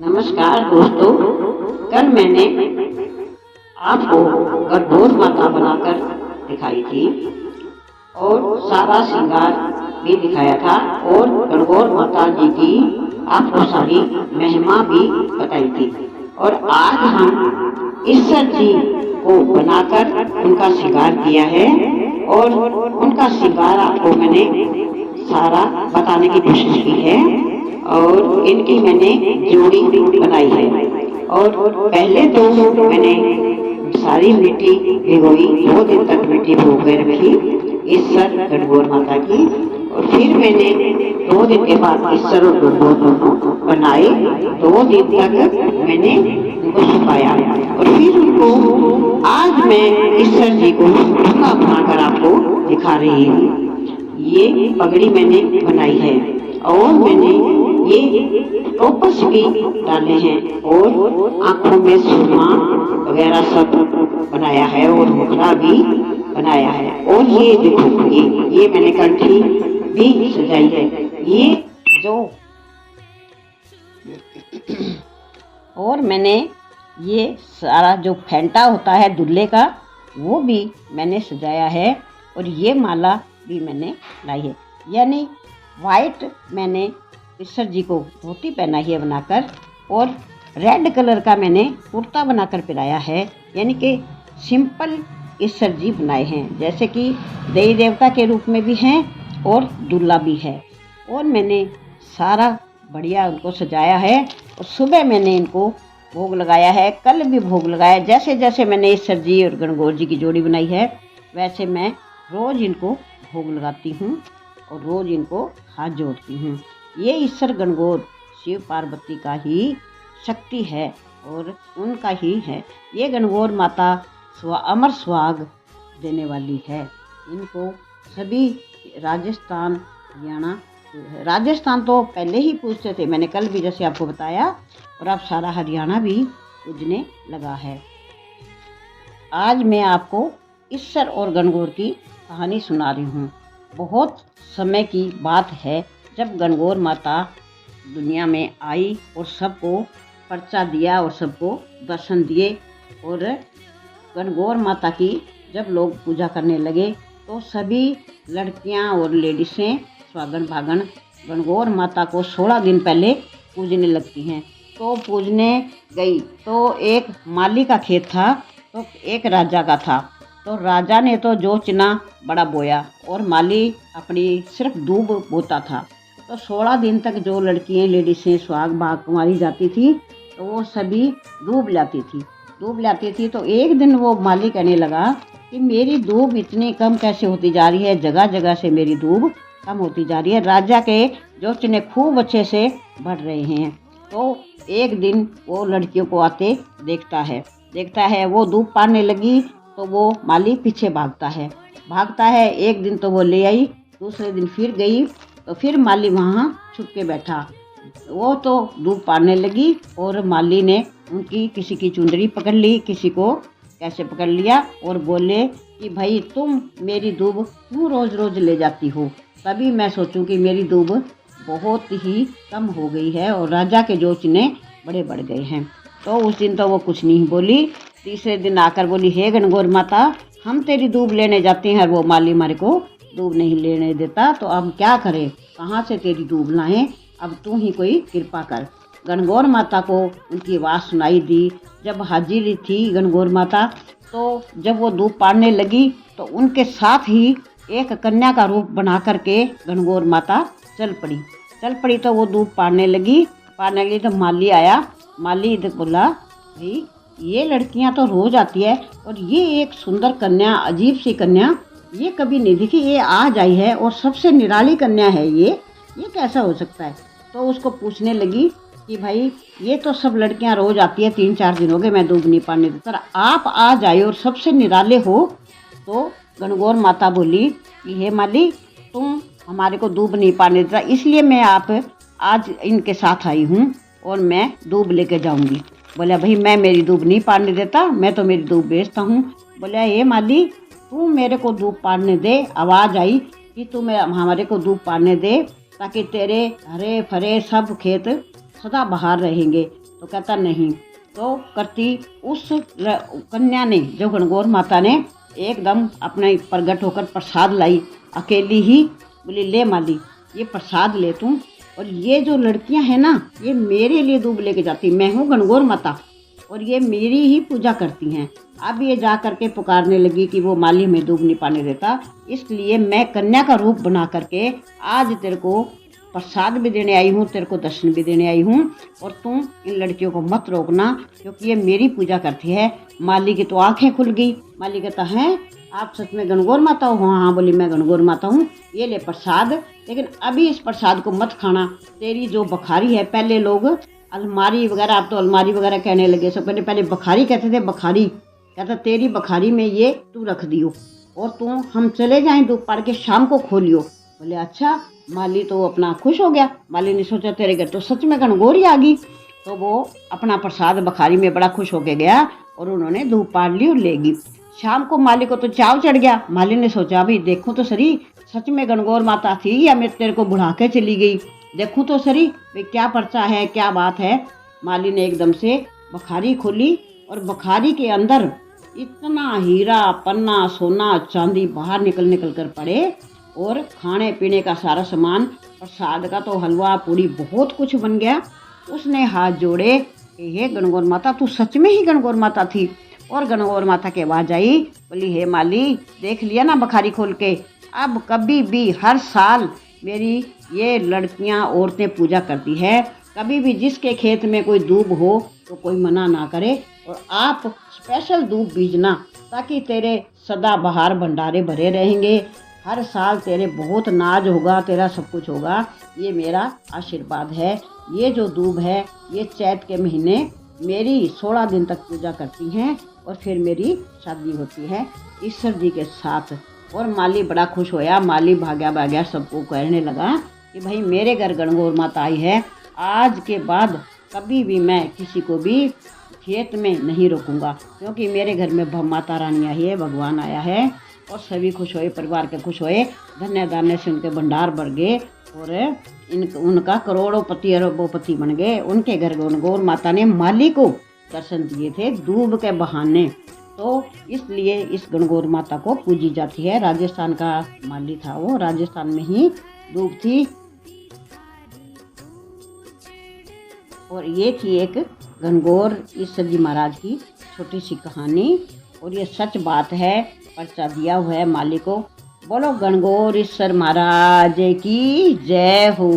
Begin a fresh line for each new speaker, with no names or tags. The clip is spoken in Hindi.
नमस्कार दोस्तों, कल मैंने आपको गणगौर माता बनाकर दिखाई थी और सारा श्रृंगार भी दिखाया था और गणगौर माता जी की आपको सारी महिमा भी बताई थी। और आज हम ईश्वर जी को बनाकर उनका श्रृंगार किया है और उनका श्रृंगार आपको मैंने सारा बताने की कोशिश की है और इनकी मैंने जोड़ी बनाई है। और पहले तो मैंने सारी मिट्टी भिगोई, 2 दिन तक मिट्टी भिगो कर रखी ईश्वर गणगौर माता की। और फिर मैंने 2 दिन के बाद ईश्वर और गणगौर दोनों बनाए। 2 दिन तक मैंने उनको सुखाया और फिर उनको आज मैं ईश्वर जी को ढंगा बनाकर आपको दिखा रही हूँ। ये पगड़ी मैंने बनाई है और मैंने ये टोपस भी डाले हैं और आंखों में सुरमा वगैरह सब बनाया है और मुखड़ा भी बनाया है। और ये देखो, ये मैंने कंठी भी सजाई है। ये जो और मैंने ये सारा जो फेंटा होता है दूल्हे का, वो भी मैंने सजाया है। और ये माला भी मैंने लाई है, यानी वाइट मैंने ईश्वर जी को धोती पहनाई है बनाकर और रेड कलर का मैंने कुर्ता बनाकर पहनाया है, यानी कि सिंपल ईश्वर जी बनाए हैं, जैसे कि देवी देवता के रूप में भी हैं और दूल्हा भी है। और मैंने सारा बढ़िया उनको सजाया है और सुबह मैंने इनको भोग लगाया है, कल भी भोग लगाया। जैसे जैसे मैंने ईश्वर जी और गणगौर जी की जोड़ी बनाई है, वैसे मैं रोज़ इनको भोग लगाती हूँ और रोज़ इनको हाथ जोड़ती हूँ। ये ईश्वर गणगौर शिव पार्वती का ही शक्ति है और उनका ही है। ये गणगौर माता अमर सुहाग देने वाली है। इनको सभी राजस्थान, हरियाणा, राजस्थान तो पहले ही पूजते थे, मैंने कल भी जैसे आपको बताया, और अब सारा हरियाणा भी पूजने लगा है। आज मैं आपको ईश्वर और गणगौर की कहानी सुना रही हूँ। बहुत समय की बात है जब गणगौर माता दुनिया में आई और सबको पर्चा दिया और सबको दर्शन दिए। और गणगौर माता की जब लोग पूजा करने लगे तो सभी लड़कियां और लेडीसें स्वागन भागन गणगौर माता को 16 दिन पहले पूजने लगती हैं। तो पूजने गई तो एक माली का खेत था तो एक राजा का था। तो राजा ने तो जो चना बड़ा बोया और माली अपनी सिर्फ दूब बोता था। तो 16 दिन तक जो लड़कियां लेडीसें सुहाग भाग कुंवारी जाती थी तो वो सभी दूब लाती थी। तो एक दिन वो माली कहने लगा कि मेरी दूब इतनी कम कैसे होती जा रही है, जगह जगह से मेरी दूब कम होती जा रही है। राजा के जो चने खूब अच्छे से बढ़ रहे हैं। तो एक दिन वो लड़कियों को आते देखता है, वो दूब पाने लगी तो वो माली पीछे भागता है। एक दिन तो वो ले आई, दूसरे दिन फिर गई तो फिर माली वहाँ छुप के बैठा। वो तो दूब पाने लगी और माली ने उनकी किसी की चुंदरी पकड़ ली, किसी को कैसे पकड़ लिया और बोले कि भाई तुम मेरी दूब क्यों रोज़ रोज़ ले जाती हो। तभी मैं सोचूं कि मेरी दूब बहुत ही कम हो गई है और राजा के जो चने बड़े बढ़ गए हैं। तो उस दिन तो वो कुछ नहीं बोली। तीसरे दिन आकर बोली, हे गणगौर माता, हम तेरी दूब लेने जाते हैं, वो माली हमारे को दूब नहीं लेने देता, तो अब क्या करें, कहाँ से तेरी दूब लाएं, अब तू ही कोई कृपा कर। गणगौर माता को उनकी आवाज़ सुनाई दी। जब हाजिर थी गणगौर माता, तो जब वो दूब पाड़ने लगी तो उनके साथ ही एक कन्या का रूप बना करके गणगौर माता चल पड़ी। तो वो दूब पाड़ने लगी तो माली आया। माली बोला, भाई ये लड़कियां तो रोज आती है और ये एक सुंदर कन्या, अजीब सी कन्या, ये कभी नहीं दिखी, ये आज आई है और सबसे निराली कन्या है, ये कैसा हो सकता है। तो उसको पूछने लगी कि भाई ये तो सब लड़कियां रोज आती है, 3-4 दिन हो गए मैं दूब नहीं पाने देता, आप आज आए और सबसे निराले हो। तो गणगौर माता बोली कि हे माली, तुम हमारे को दूब नहीं पाने देता, इसलिए मैं आप आज इनके साथ आई हूँ और मैं दूब लेके जाऊँगी। बोला, भाई मैं मेरी दूब नहीं पाड़ने देता, मैं तो मेरी दूब बेचता हूँ। बोला, ये माली तू मेरे को दूब पाड़ने दे। आवाज़ आई कि तू हमारे को दूब पाड़ने दे ताकि तेरे हरे भरे सब खेत सदा बहार रहेंगे। तो कहता नहीं। तो करती उस कन्या ने, जो गणगौर माता ने एकदम अपने प्रगट होकर प्रसाद लाई अकेली ही, बोली ले माली ये प्रसाद ले तू, और ये जो लड़कियां हैं ना ये मेरे लिए दूब लेके जाती, मैं हूँ गणगौर माता और ये मेरी ही पूजा करती हैं। अब ये जा करके पुकारने लगी कि वो माली में दूब नहीं पाने देता, इसलिए मैं कन्या का रूप बना करके आज तेरे को प्रसाद भी देने आई हूँ, तेरे को दर्शन भी देने आई हूँ, और तुम इन लड़कियों को मत रोकना क्योंकि ये मेरी पूजा करती है। माली की तो आंखें खुल गई। माली कहता है आप सच में गणगौर माता हो? हाँ हाँ बोली मैं गणगौर माता हूँ, ये ले प्रसाद, लेकिन अभी इस प्रसाद को मत खाना, तेरी जो बखारी है, पहले लोग अलमारी वगैरह, आप तो अलमारी वगैरह कहने लगे, सब पहले बखारी कहते थे, बखारी कहता तेरी बखारी में ये तू रख दियो और तू हम चले जाएं दोपहर के शाम को खोलियो। बोले अच्छा। माली तो अपना खुश हो गया। माली ने सोचा तेरे घर तो सच में गणगौर ही आ गई, तो वो अपना प्रसाद बखारी में बड़ा खुश होके गया और उन्होंने धूप पाड़ ली और ले गई। शाम को माली को तो चाव चढ़ गया। माली ने सोचा भाई देखूं तो सही सच में गणगौर माता थी या मैं तेरे को बुढ़ा के चली गई, देखूं तो सही भाई क्या पर्चा है, क्या बात है। माली ने एकदम से बखारी खोली और बखारी के अंदर इतना हीरा पन्ना सोना चांदी बाहर निकल कर पड़े और खाने पीने का सारा सामान, प्रसाद का तो हलवा पूरी बहुत कुछ बन गया। उसने हाथ जोड़े कि हे गणगौर माता तू सच में ही गणगौर माता थी, और गणगौर माता के आवाज आई, बोली हे माली देख लिया ना बखारी खोल के, अब कभी भी हर साल मेरी ये लड़कियां औरतें पूजा करती है, कभी भी जिसके खेत में कोई दूब हो तो कोई मना ना करे, और आप स्पेशल दूब बीजना ताकि तेरे सदा बहार भंडारे भरे रहेंगे, हर साल तेरे बहुत नाज होगा, तेरा सब कुछ होगा, ये मेरा आशीर्वाद है। ये जो दूब है ये चैत के महीने मेरी 16 दिन तक पूजा करती हैं और फिर मेरी शादी होती है ईश्वर जी के साथ। और माली बड़ा खुश होया। माली भाग्या सबको कहने लगा कि भाई मेरे घर गणगौर माता आई है, आज के बाद कभी भी मैं किसी को भी खेत में नहीं रोकूंगा, क्योंकि मेरे घर में माता रानी आई है, भगवान आया है। और सभी खुश हुए, परिवार के खुश हुए, धन्य धान्य से उनके भंडार बढ़ गए और उनका करोड़ों पति अरबों-पति बन गए। उनके घर गणगौर माता ने माली को दर्शन दिए थे दूब के बहाने, तो इसलिए इस गणगौर माता को पूजी जाती है। राजस्थान का माली था वो, राजस्थान में ही दूब थी। और ये थी एक गणगौर ईश्वर जी महाराज की छोटी सी कहानी, और ये सच बात है, पर्चा दिया हुआ है माली को। बोलो गणगौर ईश्वर महाराज की जय हो।